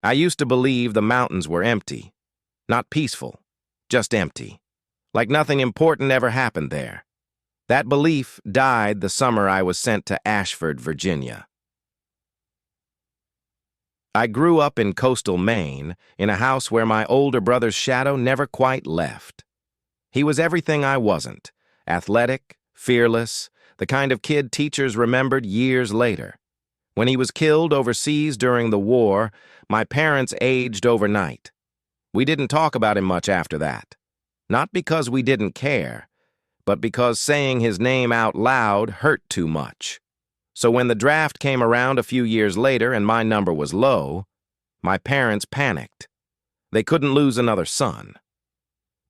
I used to believe the mountains were empty. Not peaceful, just empty. Like nothing important ever happened there. That belief died the summer I was sent to Ashford, Virginia. I grew up in coastal Maine, in a house where my older brother's shadow never quite left. He was everything I wasn't: athletic, fearless, the kind of kid teachers remembered years later. When he was killed overseas during the war, my parents aged overnight. We didn't talk about him much after that. Not because we didn't care, but because saying his name out loud hurt too much. So when the draft came around a few years later and my number was low, my parents panicked. They couldn't lose another son.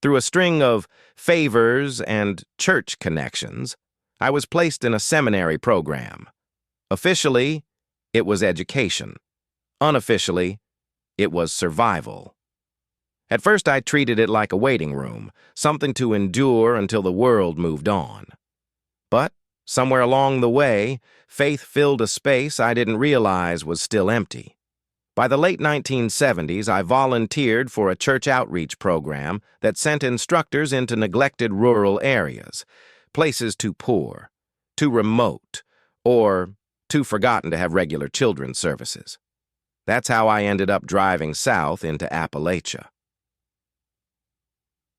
Through a string of favors and church connections, I was placed in a seminary program. Officially, it was education. Unofficially, it was survival. At first, I treated it like a waiting room, something to endure until the world moved on. But somewhere along the way, faith filled a space I didn't realize was still empty. By the late 1970s, I volunteered for a church outreach program that sent instructors into neglected rural areas, places too poor, too remote, or too forgotten to have regular children's services. That's how I ended up driving south into Appalachia.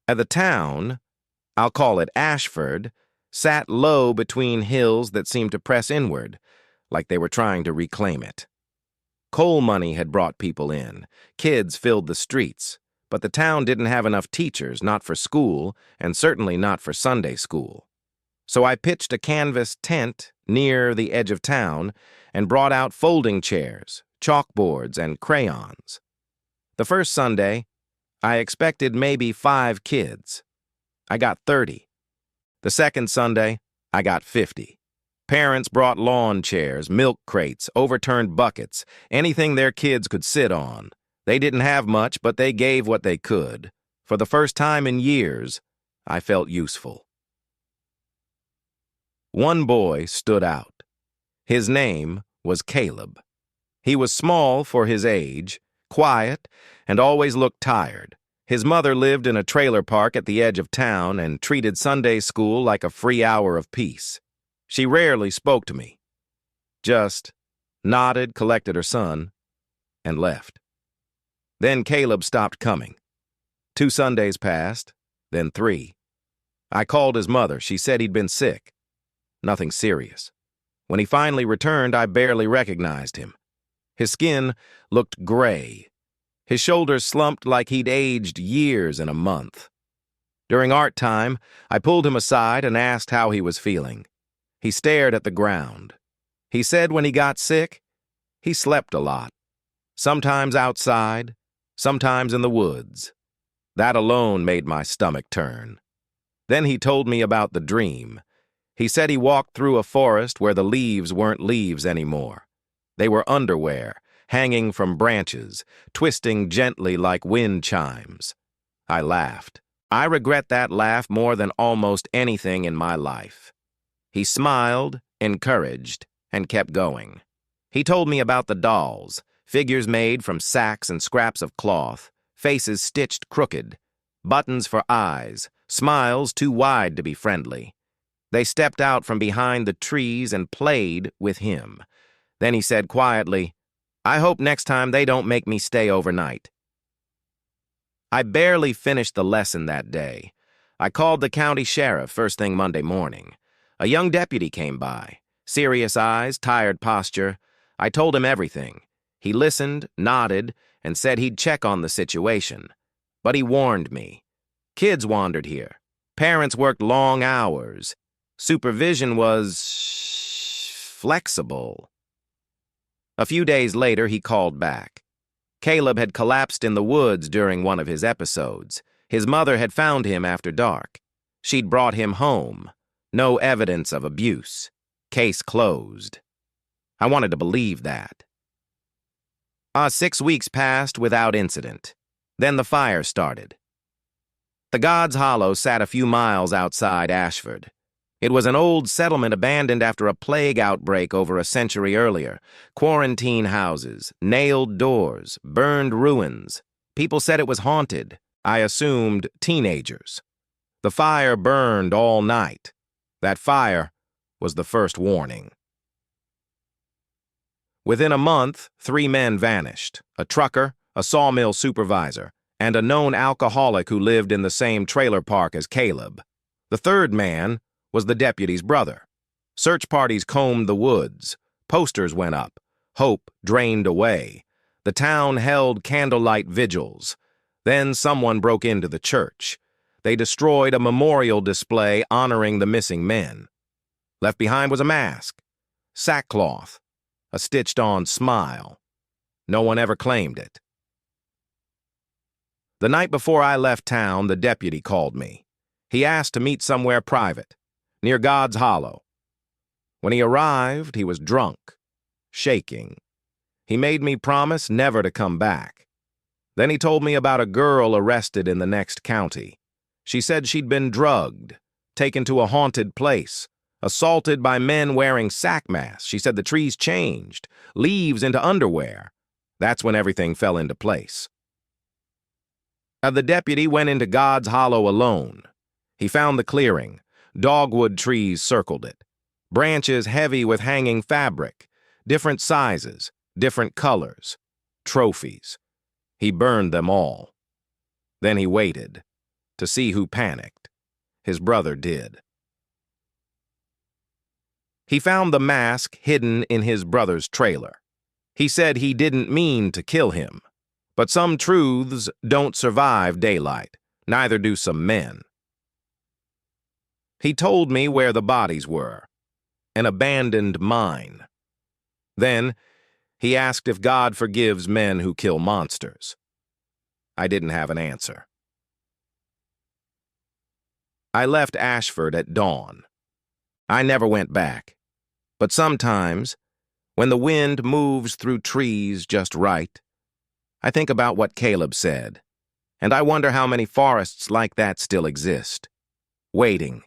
The town, I'll call it Ashford, sat low between hills that seemed to press inward, like they were trying to reclaim it. Coal money had brought people in, kids filled the streets, but the town didn't have enough teachers, not for school, and certainly not for Sunday school. So I pitched a canvas tent near the edge of town and brought out folding chairs, chalkboards, and crayons. The first Sunday, I expected maybe 5 kids. I got 30. The second Sunday, I got 50. Parents brought lawn chairs, milk crates, overturned buckets, anything their kids could sit on. They didn't have much, but they gave what they could. For the first time in years, I felt useful. One boy stood out. His name was Caleb. He was small for his age, quiet, and always looked tired. His mother lived in a trailer park at the edge of town and treated Sunday school like a free hour of peace. She rarely spoke to me, just nodded, collected her son, and left. Then Caleb stopped coming. 2 Sundays passed, then 3. I called his mother. She said he'd been sick. Nothing serious. When he finally returned, I barely recognized him. His skin looked gray. His shoulders slumped like he'd aged years in a month. During art time, I pulled him aside and asked how he was feeling. He stared at the ground. He said when he got sick, he slept a lot. Sometimes outside, sometimes in the woods. That alone made my stomach turn. Then he told me about the dream. He said he walked through a forest where the leaves weren't leaves anymore. They were underwear, hanging from branches, twisting gently like wind chimes. I laughed. I regret that laugh more than almost anything in my life. He smiled, encouraged, and kept going. He told me about the dolls, figures made from sacks and scraps of cloth, faces stitched crooked, buttons for eyes, smiles too wide to be friendly. They stepped out from behind the trees and played with him. Then he said quietly, "I hope next time they don't make me stay overnight." I barely finished the lesson that day. I called the county sheriff first thing Monday morning. A young deputy came by, serious eyes, tired posture. I told him everything. He listened, nodded, and said he'd check on the situation. But he warned me. Kids wandered here. Parents worked long hours. Supervision was flexible. A few days later, he called back. Caleb had collapsed in the woods during one of his episodes. His mother had found him after dark. She'd brought him home. No evidence of abuse. Case closed. I wanted to believe that. 6 weeks passed without incident. Then the fire started. The God's Hollow sat a few miles outside Ashford. It was an old settlement abandoned after a plague outbreak over a century earlier. Quarantine houses, nailed doors, burned ruins. People said it was haunted. I assumed teenagers. The fire burned all night. That fire was the first warning. Within a month, 3 men vanished: a trucker, a sawmill supervisor, and a known alcoholic who lived in the same trailer park as Caleb. The third man was the deputy's brother. Search parties combed the woods. Posters went up. Hope drained away. The town held candlelight vigils. Then someone broke into the church. They destroyed a memorial display honoring the missing men. Left behind was a mask, sackcloth, a stitched-on smile. No one ever claimed it. The night before I left town, the deputy called me. He asked to meet somewhere private, near God's Hollow. When he arrived, he was drunk, shaking. He made me promise never to come back. Then he told me about a girl arrested in the next county. She said she'd been drugged, taken to a haunted place, assaulted by men wearing sack masks. She said the trees changed, leaves into underwear. That's when everything fell into place. The deputy went into God's Hollow alone. He found the clearing. Dogwood trees circled it. Branches heavy with hanging fabric. Different sizes, different colors. Trophies. He burned them all. Then he waited to see who panicked. His brother did. He found the mask hidden in his brother's trailer. He said he didn't mean to kill him. But some truths don't survive daylight. Neither do some men. He told me where the bodies were. An abandoned mine. Then, he asked if God forgives men who kill monsters. I didn't have an answer. I left Ashford at dawn. I never went back. But sometimes, when the wind moves through trees just right, I think about what Caleb said, and I wonder how many forests like that still exist, waiting